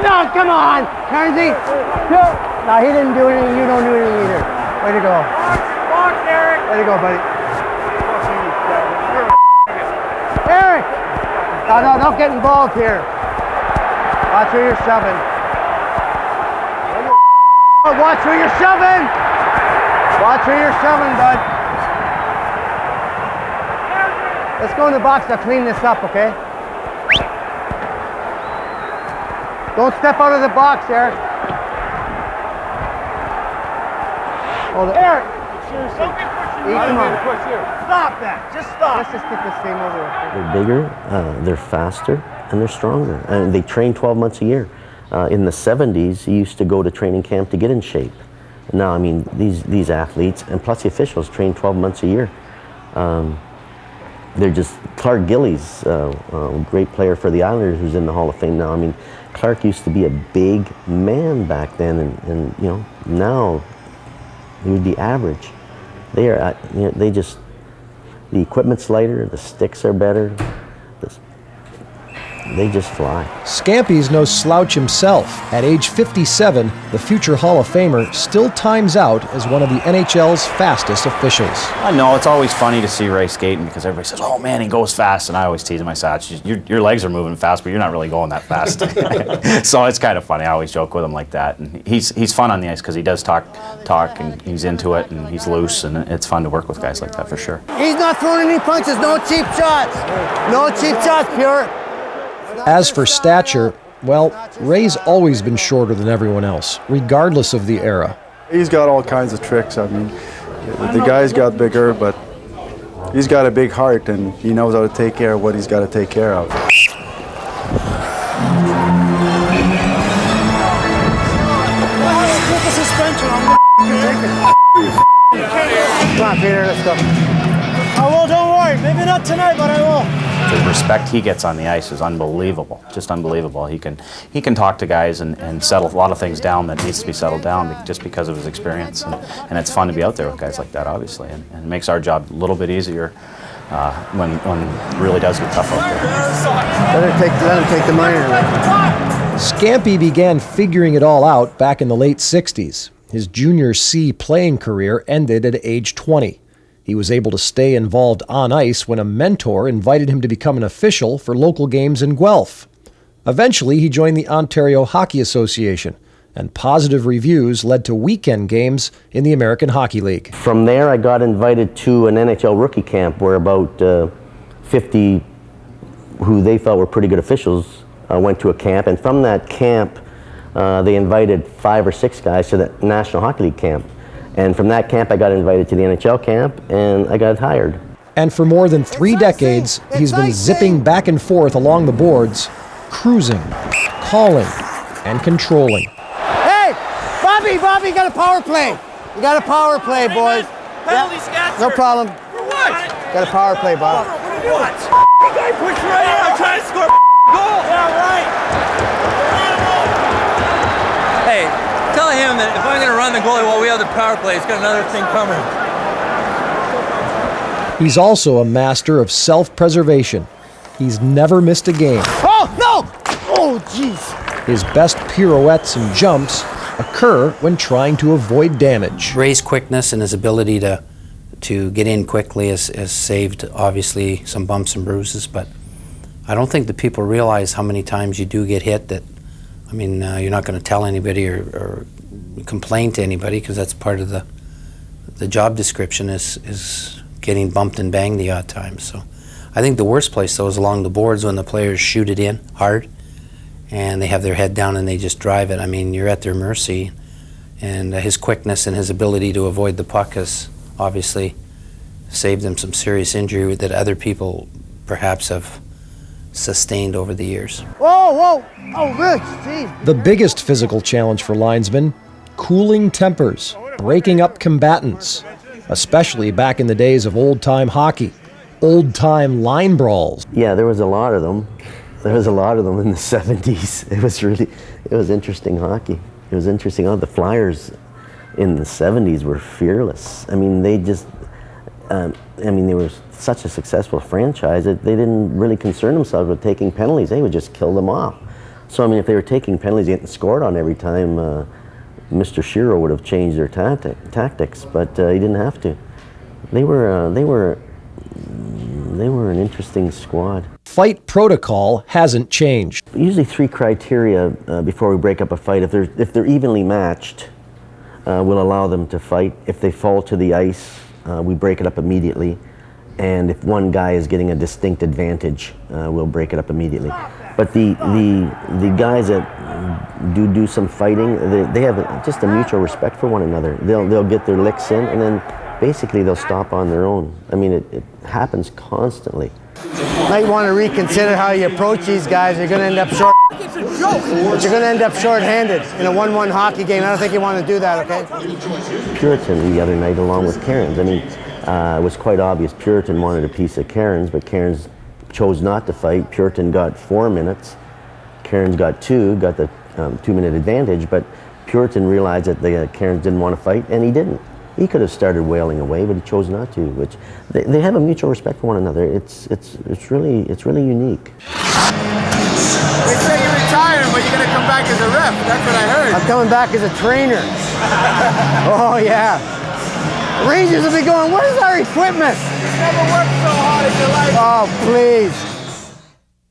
no, come on, Carnegie. No, he didn't do anything. You don't do anything either. Way to go. Box, Eric. Way to go, buddy. Eric. No, don't get involved here. Watch where you're shoving. Watch where you're shoving. Watch where you're shoving, bud. Let's go in the box to clean this up, okay? Don't step out of the box, Eric. Hold it. Eric! Seriously. Come on. Stop that. Just stop. Let's just get this game over with. They're bigger, they're faster, and they're stronger. And they train 12 months a year. In the 70s, you used to go to training camp to get in shape. Now, I mean, these athletes, and plus the officials, train 12 months a year. They're just, Clark Gillies, a great player for the Islanders who's in the Hall of Fame now. I mean, Clark used to be a big man back then, and you know, now he would be average. They are, you know, they just, the equipment's lighter, the sticks are better, they just fly. Scampy's no slouch himself. At age 57, the future Hall of Famer still times out as one of the NHL's fastest officials. I know, it's always funny to see Ray skating because everybody says, oh man, he goes fast, and I always tease him, I say, your legs are moving fast, but you're not really going that fast. So it's kind of funny, I always joke with him like that. And he's fun on the ice because he does talk, and he's into it, and he's loose, and it's fun to work with guys like that for sure. He's not throwing any punches, no cheap shots. No cheap shots, Pure. As for stature, well, Ray's always been shorter than everyone else, regardless of the era. He's got all kinds of tricks. I mean, the guy's got bigger, but he's got a big heart, and he knows how to take care of what he's got to take care of. Come on, Peter, let's go. I will, don't worry. Maybe not tonight, but I will. The respect he gets on the ice is unbelievable, just unbelievable. He can talk to guys and settle a lot of things down that needs to be settled down just because of his experience. And it's fun to be out there with guys like that, obviously. And it makes our job a little bit easier when it really does get tough out there. Let him take the minor away. Scampy began figuring it all out back in the late 60s. His junior C playing career ended at age 20. He was able to stay involved on ice when a mentor invited him to become an official for local games in Guelph. Eventually, he joined the Ontario Hockey Association, and positive reviews led to weekend games in the American Hockey League. From there, I got invited to an NHL rookie camp where about 50 who they felt were pretty good officials went to a camp, and from that camp, they invited 5 or 6 guys to the National Hockey League camp. And from that camp, I got invited to the NHL camp, and I got hired. And for more than 3 decades, he's been zipping back and forth along the boards, cruising, calling, and controlling. Hey, Bobby, got a power play. You got a power play, boys. Penalty, Scott. No problem. For what? Got a power play, Bob. What? You guys push right in. I'm trying to score a goal. Yeah, right. Hey. Tell him that if I'm going to run the goalie while we have the power play, he's got another thing coming. He's also a master of self-preservation. He's never missed a game. Oh, no! Oh, jeez. His best pirouettes and jumps occur when trying to avoid damage. Ray's quickness and his ability to get in quickly has saved, obviously, some bumps and bruises, but I don't think that people realize how many times you do get hit that, I mean, you're not going to tell anybody or complain to anybody because that's part of the job description is getting bumped and banged the odd times. So I think the worst place, though, is along the boards when the players shoot it in hard and they have their head down and they just drive it. I mean, you're at their mercy. And his quickness and his ability to avoid the puck has obviously saved him some serious injury that other people perhaps have sustained over the years. Whoa! Oh, Rich, geez. The biggest physical challenge for linesmen, cooling tempers, breaking up combatants, especially back in the days of old-time hockey, old-time line brawls. Yeah, there was a lot of them. There was a lot of them in the 70s. It was interesting hockey. It was interesting. Oh, the Flyers in the 70s were fearless. I mean, they were such a successful franchise that they didn't really concern themselves with taking penalties. They would just kill them off. So, I mean, if they were taking penalties, getting scored on every time, Mr. Shiro would have changed their tactics, but he didn't have to. They were an interesting squad. Fight protocol hasn't changed. Usually 3 criteria before we break up a fight. If they're evenly matched, we'll allow them to fight. If they fall to the ice, we break it up immediately. And if one guy is getting a distinct advantage, we'll break it up immediately. But the guys that do some fighting, they have just a mutual respect for one another. They'll get their licks in, and then basically they'll stop on their own. I mean, it happens constantly. Might want to reconsider how you approach these guys. You're going to end up short. It's a joke. But you're going to end up short-handed in a 1-1 hockey game. I don't think you want to do that, okay? Puritan the other night along with Cairns. I mean, it was quite obvious Puritan wanted a piece of Cairns, but Cairns chose not to fight. Puritan got 4 minutes. Cairns got 2, got the 2-minute advantage, but Puritan realized that the Cairns didn't want to fight, and he didn't. He could have started wailing away, but he chose not to. Which they have a mutual respect for one another. It's really unique. They say you're retiring, but you're gonna come back as a ref. That's what I heard. I'm coming back as a trainer. Oh, yeah. Rangers will be going, where's our equipment? You never worked so hard in your life. Oh, please.